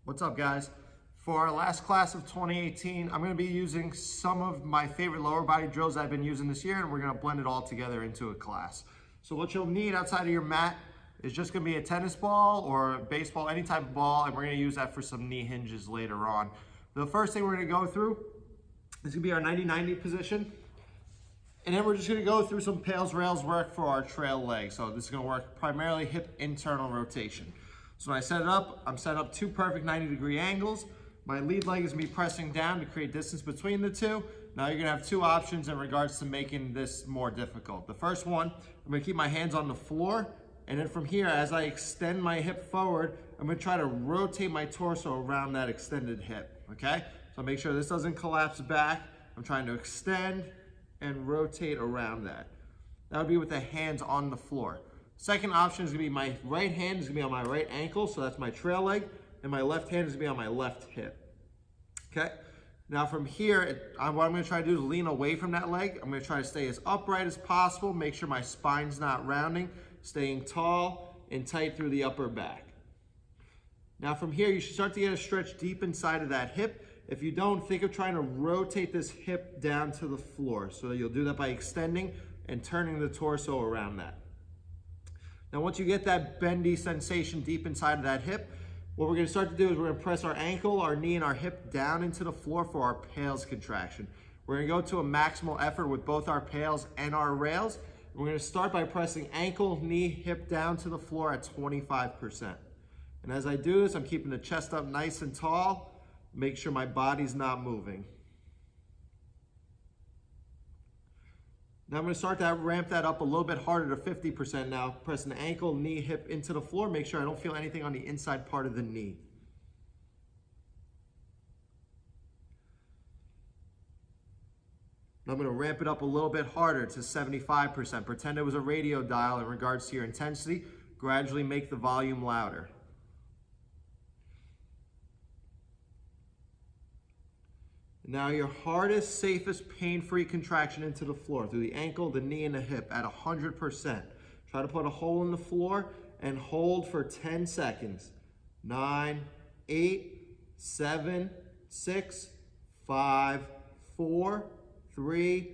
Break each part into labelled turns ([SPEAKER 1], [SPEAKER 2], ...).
[SPEAKER 1] What's up, guys? For our last class of 2018, I'm going to be using some of my favorite lower body drills I've been using this year, and we're going to blend it all together into a class. So what you'll need outside of your mat is just going to be a tennis ball or a baseball, any type of ball, and we're going to use that for some knee hinges later on. The first thing we're going to go through is going to be our 90-90 position. And then we're just going to go through some pails rails work for our trail leg. So this is going to work primarily hip internal rotation. So when I set it up, I'm setting up two perfect 90-degree angles. My lead leg is going to be pressing down to create distance between the two. Now you're going to have two options in regards to making this more difficult. The first one, I'm going to keep my hands on the floor. And then from here, as I extend my hip forward, I'm going to try to rotate my torso around that extended hip, okay? So make sure this doesn't collapse back. I'm trying to extend and rotate around that. That would be with the hands on the floor. Second option is going to be my right hand is going to be on my right ankle, so that's my trail leg, and my left hand is going to be on my left hip. Okay? Now from here, what I'm going to try to do is lean away from that leg. I'm going to try to stay as upright as possible, make sure my spine's not rounding, staying tall and tight through the upper back. Now from here, you should start to get a stretch deep inside of that hip. If you don't, think of trying to rotate this hip down to the floor. So you'll do that by extending and turning the torso around that. Now once you get that bendy sensation deep inside of that hip, what we're going to start to do is we're going to press our ankle, our knee, and our hip down into the floor for our pails contraction. We're going to go to a maximal effort with both our pails and our rails. We're going to start by pressing ankle, knee, hip down to the floor at 25%. And as I do this, I'm keeping the chest up nice and tall. Make sure my body's not moving. Now I'm going to start to ramp that up a little bit harder to 50% now. Pressing the ankle, knee, hip into the floor. Make sure I don't feel anything on the inside part of the knee. Now I'm going to ramp it up a little bit harder to 75%. Pretend it was a radio dial in regards to your intensity. Gradually make the volume louder. Now your hardest, safest, pain-free contraction into the floor through the ankle, the knee, and the hip at 100%. Try to put a hole in the floor and hold for 10 seconds. 9, 8, 7, 6, 5, 4, 3,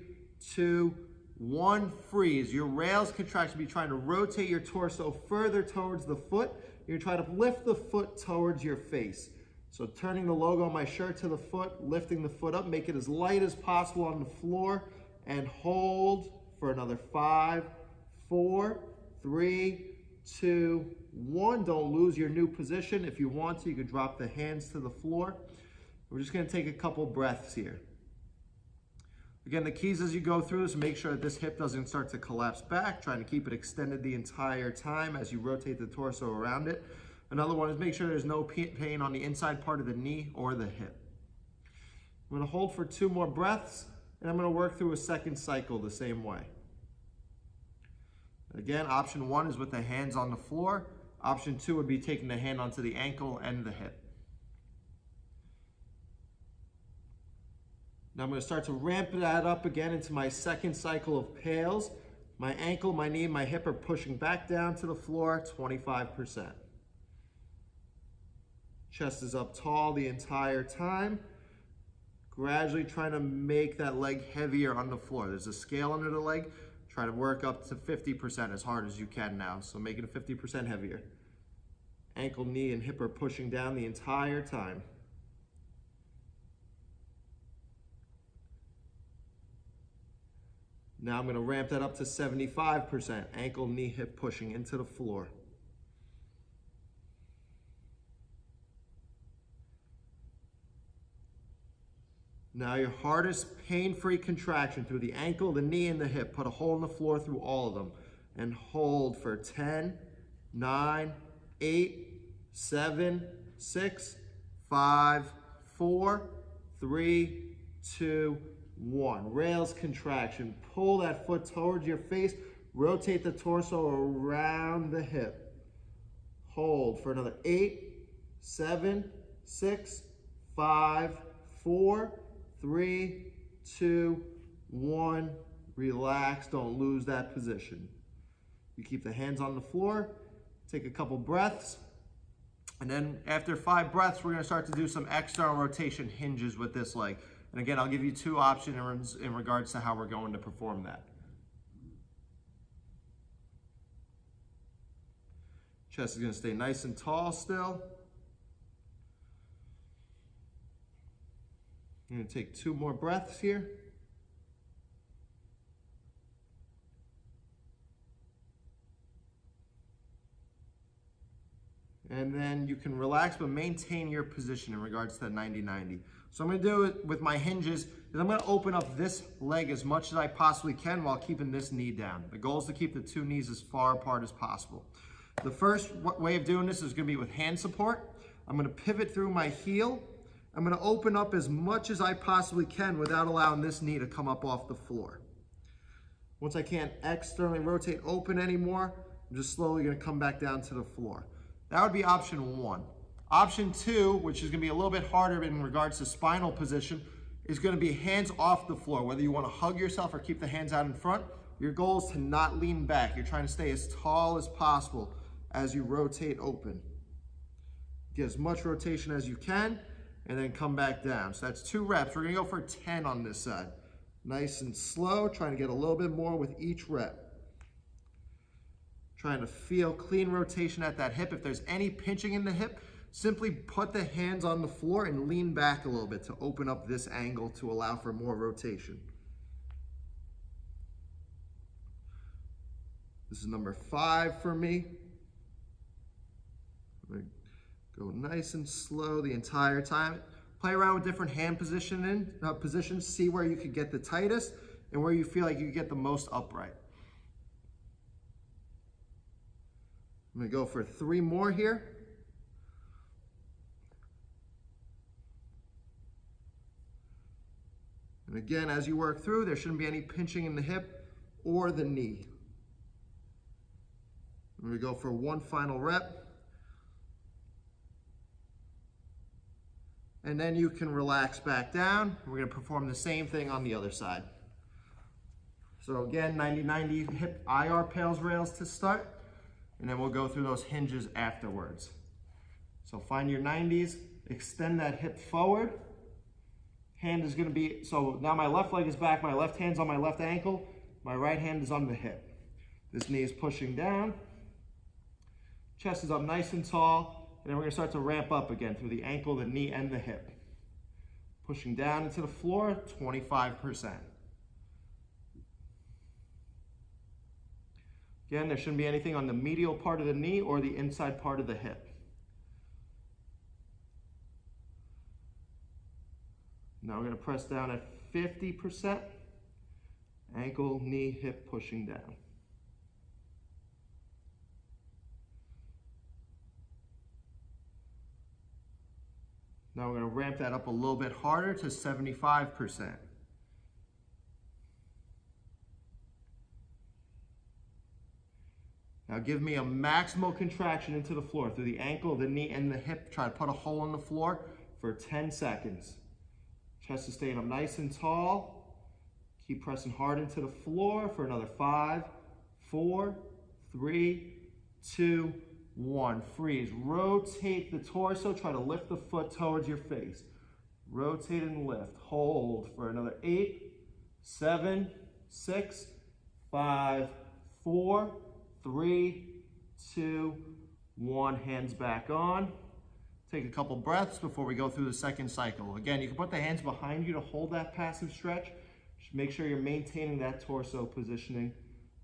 [SPEAKER 1] 2, 1. Freeze. Your rails contraction be trying to rotate your torso further towards the foot. You're going to try to lift the foot towards your face. So turning the logo on my shirt to the foot, lifting the foot up, make it as light as possible on the floor, and hold for another 5, 4, 3, 2, 1. Don't lose your new position. If you want to, you can drop the hands to the floor. We're just going to take a couple breaths here. Again, the keys as you go through is make sure that this hip doesn't start to collapse back, trying to keep it extended the entire time as you rotate the torso around it. Another one is make sure there's no pain on the inside part of the knee or the hip. I'm going to hold for 2 more breaths, and I'm going to work through a second cycle the same way. Again, option 1 is with the hands on the floor. Option 2 would be taking the hand onto the ankle and the hip. Now I'm going to start to ramp that up again into my second cycle of pails. My ankle, my knee, my hip are pushing back down to the floor, 25%. Chest is up tall the entire time. Gradually trying to make that leg heavier on the floor. There's a scale under the leg. Try to work up to 50% as hard as you can now. So make it 50% heavier. Ankle, knee, and hip are pushing down the entire time. Now I'm going to ramp that up to 75%. Ankle, knee, hip pushing into the floor. Now your hardest pain-free contraction through the ankle, the knee, and the hip. Put a hole in the floor through all of them. And hold for 10, 9, 8, 7, 6, 5, 4, 3, 2, 1. Rails contraction. Pull that foot towards your face. Rotate the torso around the hip. Hold for another 8, 7, 6, 5, 4, 3, 2, 1. Relax, don't lose that position. You keep the hands on the floor, take a couple breaths, And then after 5 breaths, we're gonna start to do some external rotation hinges with this leg. And again, I'll give you 2 options in regards to how we're going to perform that. Chest is gonna stay nice and tall still. I'm gonna take 2 more breaths here. And then you can relax, but maintain your position in regards to that 90-90. So I'm gonna do it with my hinges, is I'm gonna open up this leg as much as I possibly can while keeping this knee down. The goal is to keep the 2 knees as far apart as possible. The first way of doing this is gonna be with hand support. I'm gonna pivot through my heel. I'm gonna open up as much as I possibly can without allowing this knee to come up off the floor. Once I can't externally rotate open anymore, I'm just slowly gonna come back down to the floor. That would be option 1. Option 2, which is gonna be a little bit harder in regards to spinal position, is gonna be hands off the floor. Whether you wanna hug yourself or keep the hands out in front, your goal is to not lean back. You're trying to stay as tall as possible as you rotate open. Get as much rotation as you can, and then come back down. So that's 2 reps. We're gonna go for 10 on this side. Nice and slow, trying to get a little bit more with each rep. Trying to feel clean rotation at that hip. If there's any pinching in the hip, simply put the hands on the floor and lean back a little bit to open up this angle to allow for more rotation. This is number 5 for me. I'm gonna go nice and slow the entire time. Play around with different hand positions, see where you could get the tightest and where you feel like you get the most upright. I'm gonna go for 3 more here. And again, as you work through, there shouldn't be any pinching in the hip or the knee. I'm gonna go for 1 final rep. And then you can relax back down. We're gonna perform the same thing on the other side. So again, 90-90 hip IR pails rails to start. And then we'll go through those hinges afterwards. So find your 90s, extend that hip forward. Hand is gonna be, so now my left leg is back, my left hand's on my left ankle, my right hand is on the hip. This knee is pushing down. Chest is up nice and tall, and then we're gonna start to ramp up again through the ankle, the knee, and the hip. Pushing down into the floor, 25%. Again, there shouldn't be anything on the medial part of the knee or the inside part of the hip. Now we're gonna press down at 50%. Ankle, knee, hip pushing down. Now we're gonna ramp that up a little bit harder to 75%. Now give me a maximal contraction into the floor through the ankle, the knee, and the hip. Try to put a hole in the floor for 10 seconds. Chest is staying up nice and tall. Keep pressing hard into the floor for another 5, 4, 3, 2, 1. Freeze. Rotate the torso. Try to lift the foot towards your face. Rotate and lift. Hold for another 8, 7, 6, 5, 4, 3, 2, 1. Hands back on. Take a couple breaths before we go through the second cycle. Again, you can put the hands behind you to hold that passive stretch. Just make sure you're maintaining that torso positioning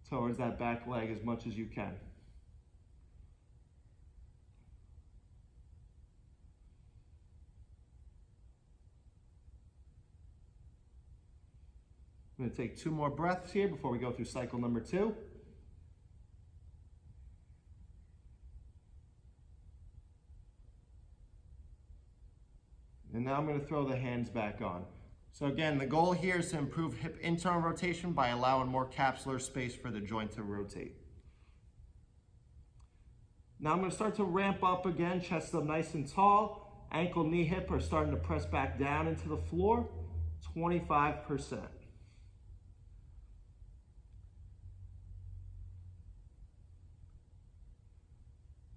[SPEAKER 1] towards that back leg as much as you can. I'm going to take 2 more breaths here before we go through cycle number 2. And now I'm going to throw the hands back on. So again, the goal here is to improve hip internal rotation by allowing more capsular space for the joint to rotate. Now I'm going to start to ramp up again, chest up nice and tall. Ankle, knee, hip are starting to press back down into the floor, 25%.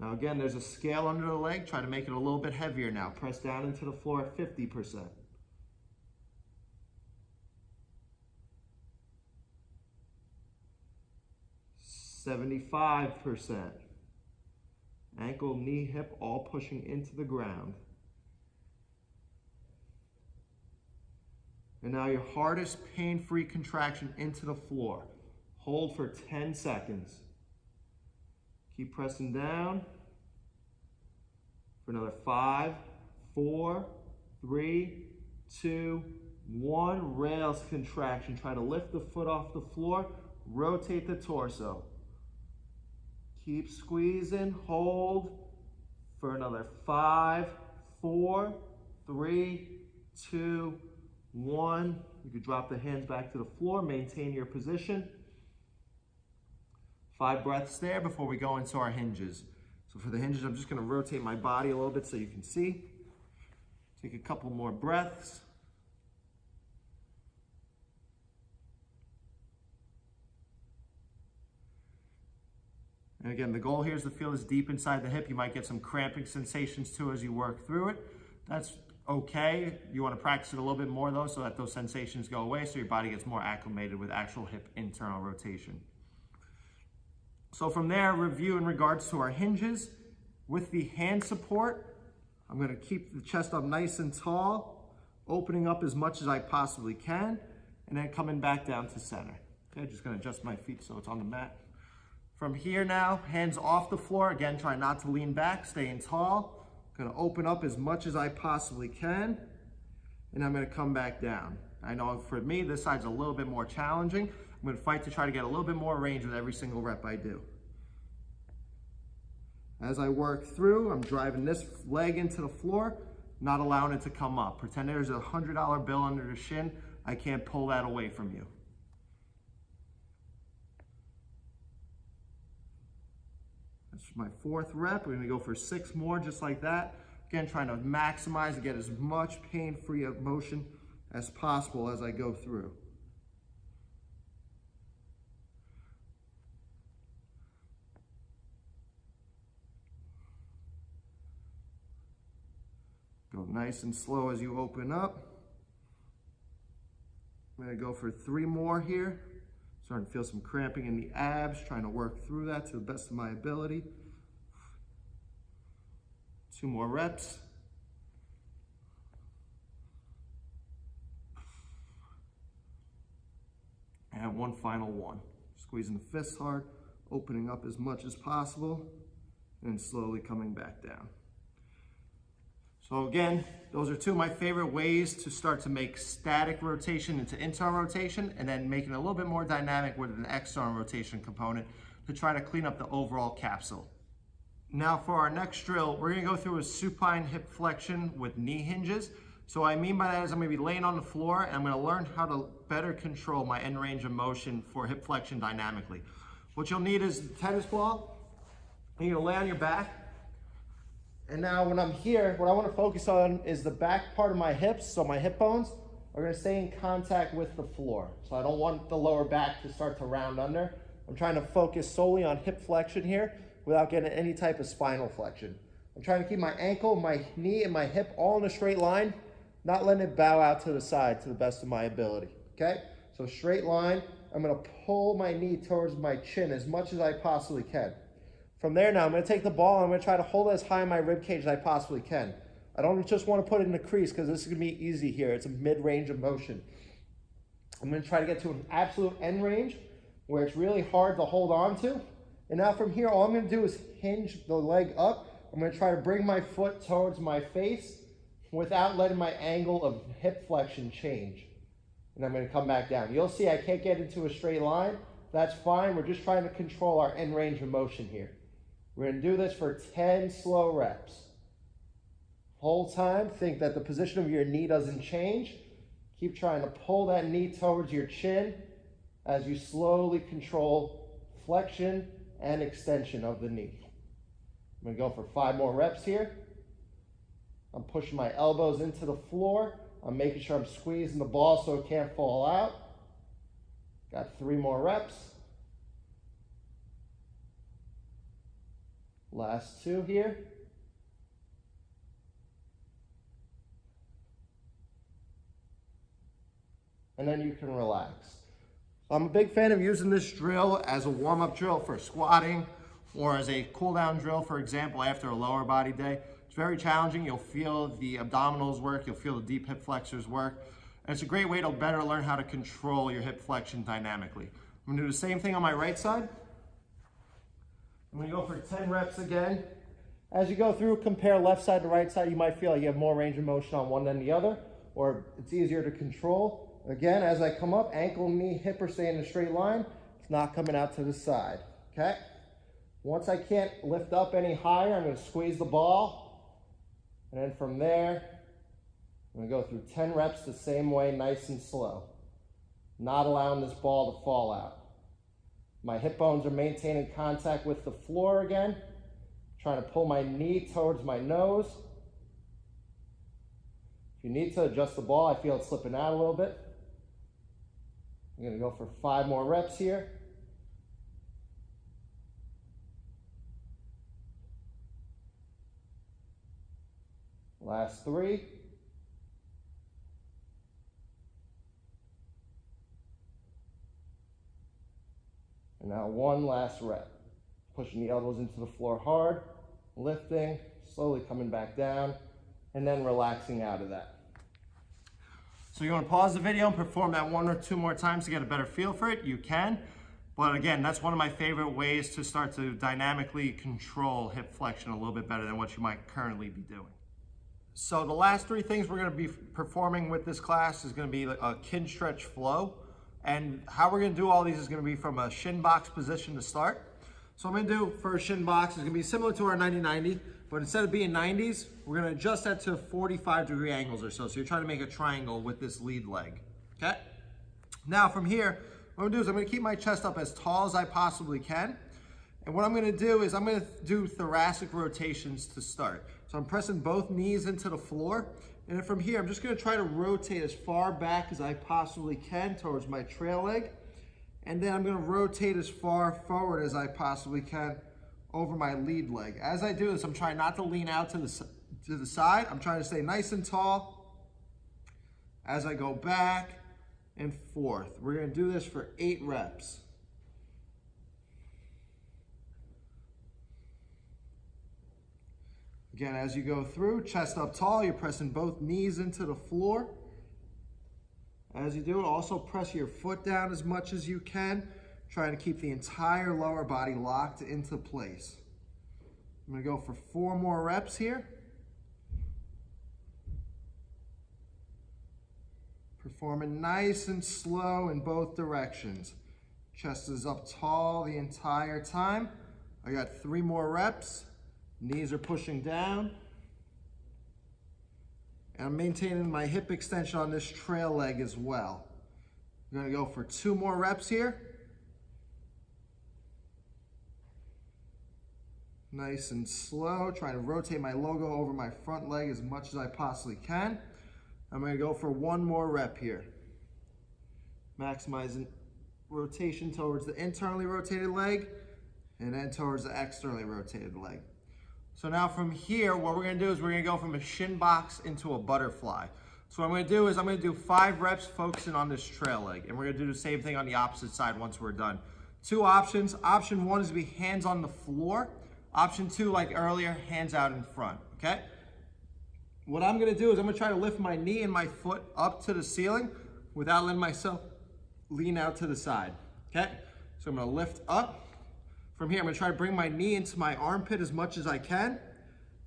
[SPEAKER 1] Now again, there's a scale under the leg. Try to make it a little bit heavier now. Press down into the floor at 50%. 75%. Ankle, knee, hip, all pushing into the ground. And now your hardest pain-free contraction into the floor. Hold for 10 seconds. Keep pressing down for another 5, 4, 3, 2, 1. Rails contraction. Try to lift the foot off the floor. Rotate the torso. Keep squeezing. Hold for another 5, 4, 3, 2, 1. You can drop the hands back to the floor. Maintain your position. 5 breaths there before we go into our hinges. So for the hinges, I'm just going to rotate my body a little bit so you can see. Take a couple more breaths. And again, the goal here is to feel this deep inside the hip. You might get some cramping sensations too as you work through it. That's okay. You want to practice it a little bit more though so that those sensations go away so your body gets more acclimated with actual hip internal rotation. So from there, review in regards to our hinges. With the hand support, I'm going to keep the chest up nice and tall, opening up as much as I possibly can, and then coming back down to center. Okay, just going to adjust my feet so it's on the mat. From here now, hands off the floor. Again, try not to lean back, staying tall. I'm going to open up as much as I possibly can, and I'm going to come back down. I know for me, this side's a little bit more challenging. I'm going to fight to try to get a little bit more range with every single rep I do. As I work through, I'm driving this leg into the floor, not allowing it to come up. Pretend there's a $100 bill under the shin. I can't pull that away from you. That's my 4th rep. We're going to go for 6 more just like that. Again, trying to maximize and get as much pain-free motion as possible as I go through. Go nice and slow as you open up. I'm going to go for 3 more here. Starting to feel some cramping in the abs, trying to work through that to the best of my ability. 2 more reps. And 1 final one. Squeezing the fists hard, opening up as much as possible, and slowly coming back down. So again, those are 2 of my favorite ways to start to make static rotation into internal rotation, and then making it a little bit more dynamic with an external rotation component to try to clean up the overall capsule. Now for our next drill, we're gonna go through a supine hip flexion with knee hinges. So what I mean by that is I'm gonna be laying on the floor and I'm gonna learn how to better control my end range of motion for hip flexion dynamically. What you'll need is a tennis ball, and you're gonna lay on your back. And now when I'm here, what I want to focus on is the back part of my hips, so my hip bones are going to stay in contact with the floor. So I don't want the lower back to start to round under. I'm trying to focus solely on hip flexion here without getting any type of spinal flexion. I'm trying to keep my ankle, my knee, and my hip all in a straight line, not letting it bow out to the side to the best of my ability, okay? So straight line, I'm going to pull my knee towards my chin as much as I possibly can. From there now, I'm going to take the ball and I'm going to try to hold it as high in my rib cage as I possibly can. I don't just want to put it in the crease because this is going to be easy here. It's a mid-range of motion. I'm going to try to get to an absolute end range where it's really hard to hold on to. And now from here, all I'm going to do is hinge the leg up. I'm going to try to bring my foot towards my face without letting my angle of hip flexion change. And I'm going to come back down. You'll see I can't get into a straight line. That's fine. We're just trying to control our end range of motion here. We're going to do this for 10 slow reps. Whole time, think that the position of your knee doesn't change. Keep trying to pull that knee towards your chin as you slowly control flexion and extension of the knee. I'm going to go for 5 more reps here. I'm pushing my elbows into the floor. I'm making sure I'm squeezing the ball so it can't fall out. Got 3 more reps. Last 2 here. And then you can relax. I'm a big fan of using this drill as a warm-up drill for squatting or as a cool-down drill, for example, after a lower body day. It's very challenging. You'll feel the abdominals work. You'll feel the deep hip flexors work. And it's a great way to better learn how to control your hip flexion dynamically. I'm gonna do the same thing on my right side. I'm gonna go for 10 reps again. As you go through, compare left side to right side. You might feel like you have more range of motion on one than the other, or it's easier to control. Again, as I come up, ankle, knee, hip are staying in a straight line. It's not coming out to the side, okay? Once I can't lift up any higher, I'm gonna squeeze the ball. And then from there, I'm gonna go through 10 reps the same way, nice and slow. Not allowing this ball to fall out. My hip bones are maintaining contact with the floor again. Trying to pull my knee towards my nose. If you need to adjust the ball, I feel it slipping out a little bit. I'm gonna go for 5 more reps here. Last 3. And now 1 last rep. Pushing the elbows into the floor hard, lifting, slowly coming back down, and then relaxing out of that. So you want to pause the video and perform that 1 or 2 more times to get a better feel for it, you can. But again, that's one of my favorite ways to start to dynamically control hip flexion a little bit better than what you might currently be doing. So the last 3 things we're going to be performing with this class is going to be a Kinstretch flow. And how we're going to do all these is going to be from a shin box position to start. So I'm going to do for a shin box is going to be similar to our 90-90, but instead of being 90s, we're going to adjust that to 45-degree angles or so. So you're trying to make a triangle with this lead leg, okay? Now from here, what I'm going to do is I'm going to keep my chest up as tall as I possibly can. And what I'm going to do is I'm going to do thoracic rotations to start. So I'm pressing both knees into the floor. And then from here, I'm just going to try to rotate as far back as I possibly can towards my trail leg. And then I'm going to rotate as far forward as I possibly can over my lead leg. As I do this, I'm trying not to lean out to the side. I'm trying to stay nice and tall as I go back and forth. We're going to do this for 8 reps. Again, as you go through, chest up tall, you're pressing both knees into the floor. As you do it, also press your foot down as much as you can, trying to keep the entire lower body locked into place. I'm going to go for 4 more reps here. Performing nice and slow in both directions. Chest is up tall the entire time. I got 3 more reps. Knees are pushing down. And I'm maintaining my hip extension on this trail leg as well. I'm going to go for 2 more reps here. Nice and slow, trying to rotate my logo over my front leg as much as I possibly can. I'm going to go for 1 more rep here. Maximizing rotation towards the internally rotated leg and then towards the externally rotated leg. So now from here, what we're going to do is we're going to go from a shin box into a butterfly. So what I'm going to do is I'm going to do 5 reps focusing on this trail leg. And we're going to do the same thing on the opposite side once we're done. 2 options. Option 1 is to be hands on the floor. Option 2, like earlier, hands out in front, okay? What I'm going to do is I'm going to try to lift my knee and my foot up to the ceiling without letting myself lean out to the side, okay? So I'm going to lift up. From here, I'm going to try to bring my knee into my armpit as much as I can.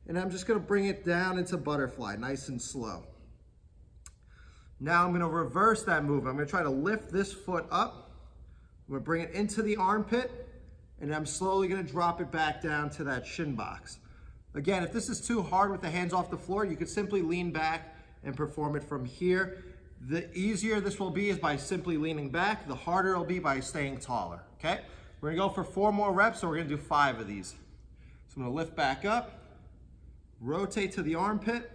[SPEAKER 1] And I'm just going to bring it down into butterfly, nice and slow. Now I'm going to reverse that move. I'm going to try to lift this foot up. I'm going to bring it into the armpit. And I'm slowly going to drop it back down to that shin box. Again, if this is too hard with the hands off the floor, you could simply lean back and perform it from here. The easier this will be is by simply leaning back. The harder it'll be by staying taller, okay? We're going to go for 4 more reps, so we're going to do 5 of these. So I'm going to lift back up, rotate to the armpit,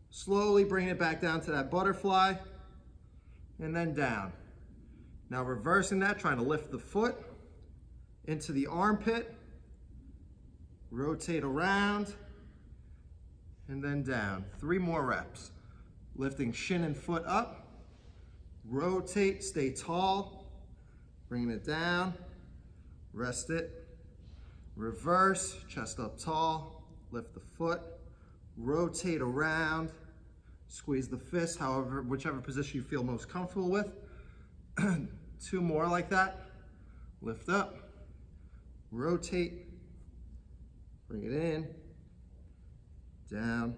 [SPEAKER 1] slowly bring it back down to that butterfly, and then down. Now reversing that, trying to lift the foot into the armpit, rotate around, and then down. 3 more reps. Lifting shin and foot up, rotate, stay tall, bringing it down, rest it, reverse, chest up tall, lift the foot, rotate around, squeeze the fist, however, whichever position you feel most comfortable with. 2 more like that. Lift up, rotate, bring it in, down.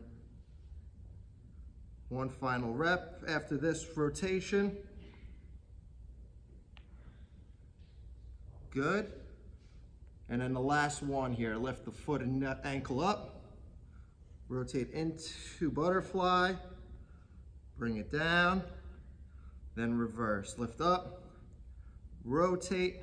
[SPEAKER 1] 1 final rep after this rotation. Good. And then the last one here, lift the foot and ankle up, rotate into butterfly, bring it down, then reverse. Lift up, rotate,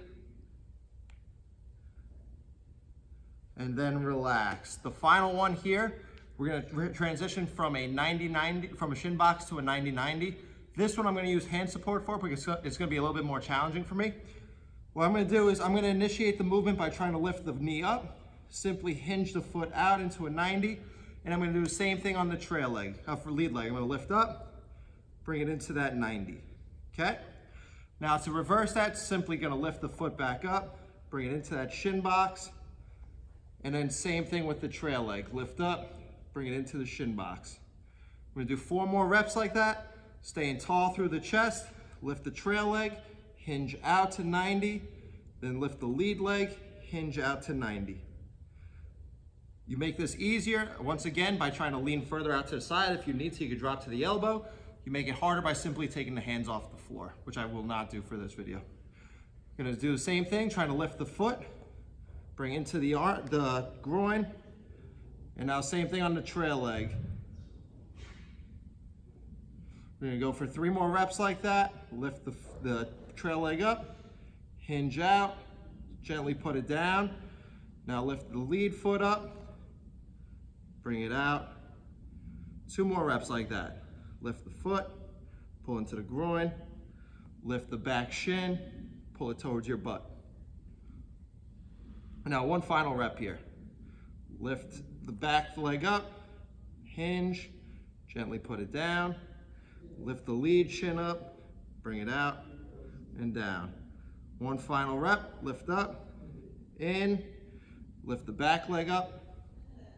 [SPEAKER 1] and then relax. The final one here, we're gonna transition from a 90-90, from a shin box to a 90-90. This one I'm gonna use hand support for because it's gonna be a little bit more challenging for me. What I'm gonna do is I'm gonna initiate the movement by trying to lift the knee up, simply hinge the foot out into a 90, and I'm gonna do the same thing on the trail leg, for lead leg. I'm gonna lift up, bring it into that 90, okay? Now to reverse that, simply gonna lift the foot back up, bring it into that shin box, and then same thing with the trail leg. Lift up, bring it into the shin box. We're gonna do 4 more reps like that, staying tall through the chest, lift the trail leg, hinge out to 90, then lift the lead leg, hinge out to 90. You make this easier, once again, by trying to lean further out to the side. If you need to, you can drop to the elbow. You make it harder by simply taking the hands off the floor, which I will not do for this video. I'm gonna do the same thing, trying to lift the foot, bring into the groin, and now same thing on the trail leg. We're gonna go for 3 more reps like that. Lift the trail leg up, hinge out, gently put it down. Now lift the lead foot up, bring it out. 2 more reps like that. Lift the foot, pull into the groin, lift the back shin, pull it towards your butt. Now 1 final rep here. Lift the back leg up, hinge, gently put it down, lift the lead shin up, bring it out and down. 1 final rep, lift up, in, lift the back leg up,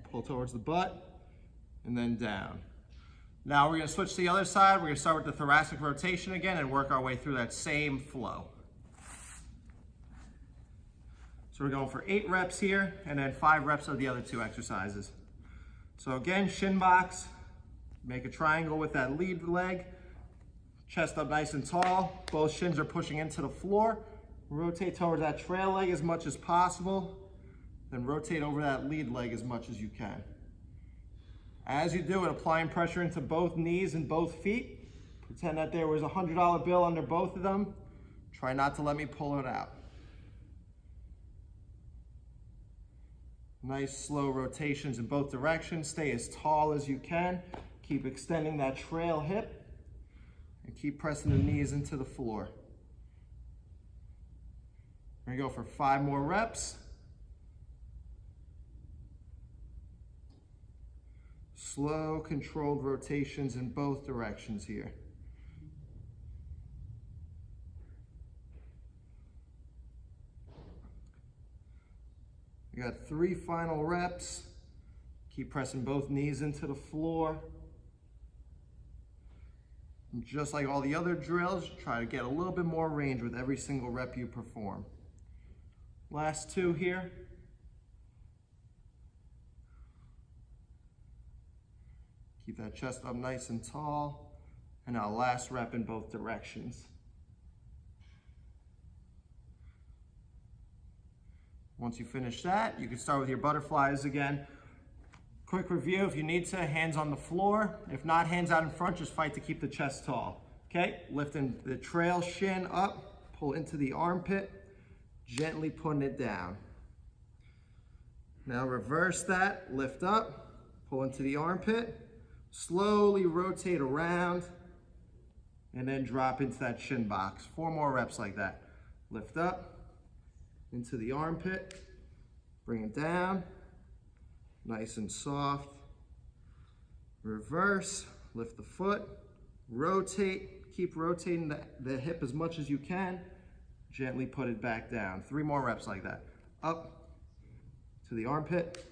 [SPEAKER 1] pull towards the butt, and then down. Now we're gonna switch to the other side. We're gonna start with the thoracic rotation again and work our way through that same flow. So we're going for 8 reps here and then 5 reps of the other 2 exercises. So again, shin box, make a triangle with that lead leg, chest up nice and tall, both shins are pushing into the floor, rotate towards that trail leg as much as possible, then rotate over that lead leg as much as you can. As you do it, applying pressure into both knees and both feet, pretend that there was a $100 bill under both of them, try not to let me pull it out. Nice slow rotations in both directions. Stay as tall as you can. Keep extending that trail hip and keep pressing the knees into the floor. We're gonna go for 5 more reps. Slow, controlled rotations in both directions here. We got 3 final reps. Keep pressing both knees into the floor. And just like all the other drills, try to get a little bit more range with every single rep you perform. Last 2 here. Keep that chest up nice and tall. And now last rep in both directions. Once you finish that, you can start with your butterflies again. Quick review, if you need to, hands on the floor. If not, hands out in front, just fight to keep the chest tall. Okay, lifting the trail shin up, pull into the armpit, gently putting it down. Now reverse that, lift up, pull into the armpit, slowly rotate around, and then drop into that shin box. 4 more reps like that. Lift up, into the armpit, bring it down, Nice and soft. Reverse, lift the foot, rotate, keep rotating the hip as much as you can. Gently put it back down. 3 more reps like that. Up to the armpit.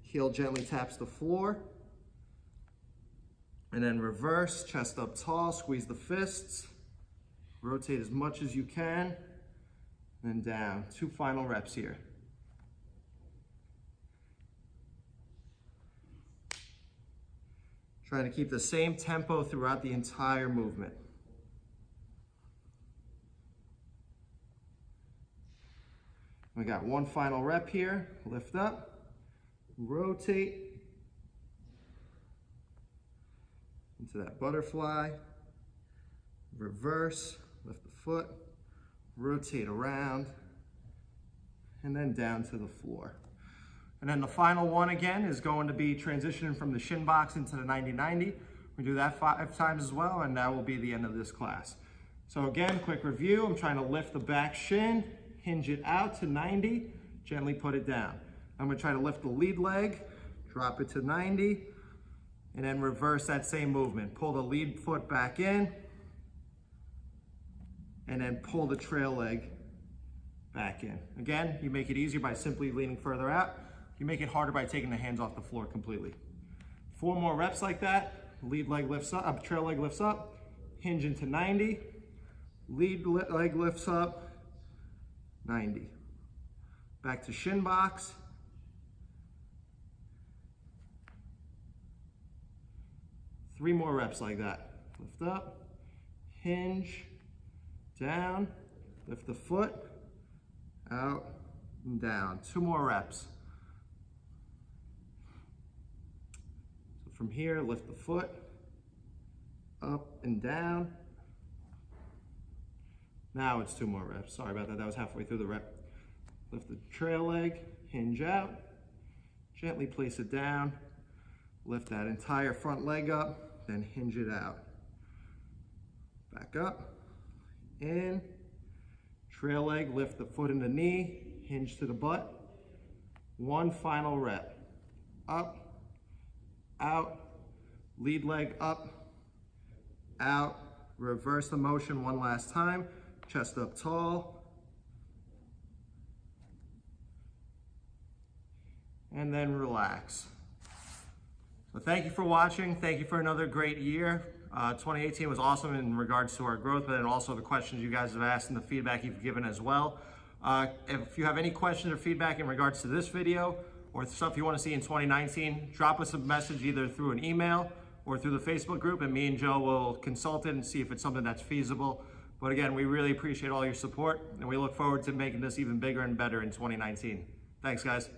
[SPEAKER 1] Heel gently taps the floor. And then reverse, chest up tall, squeeze the fists. Rotate as much as you can. Then down. 2 final reps here. Trying to keep the same tempo throughout the entire movement. We got 1 final rep here. Lift up, rotate into that butterfly, reverse, lift the foot, rotate around, and then down to the floor. And then the final one again is going to be transitioning from the shin box into the 90-90. We do that 5 times as well, and that will be the end of this class. So again, quick review. I'm trying to lift the back shin, hinge it out to 90, gently put it down. I'm gonna try to lift the lead leg, drop it to 90, and then reverse that same movement. Pull the lead foot back in, and then pull the trail leg back in. Again, you make it easier by simply leaning further out. You make it harder by taking the hands off the floor completely. 4 more reps like that. Lead leg lifts up, trail leg lifts up, hinge into 90, lead leg lifts up, 90. Back to shin box. Three more reps like that. Lift up, hinge, down, lift the foot, out, and down. 2 more reps. So from here, lift the foot, up and down. Now it's 2 more reps. Sorry about that, that was halfway through the rep. Lift the trail leg, hinge out, gently place it down, lift that entire front leg up, then hinge it out. Back up, in, trail leg, lift the foot and the knee, hinge to the butt. 1 final rep. Up, out, lead leg up, out, reverse the motion 1 last time, chest up tall, and then relax. So thank you for watching. Thank you for another great year. 2018 was awesome in regards to our growth, but then also the questions you guys have asked and the feedback you've given as well. If you have any questions or feedback in regards to this video or stuff you want to see in 2019, drop us a message either through an email or through the Facebook group, and me and Joe will consult it and see if it's something that's feasible. But again, we really appreciate all your support, and we look forward to making this even bigger and better in 2019. Thanks, guys.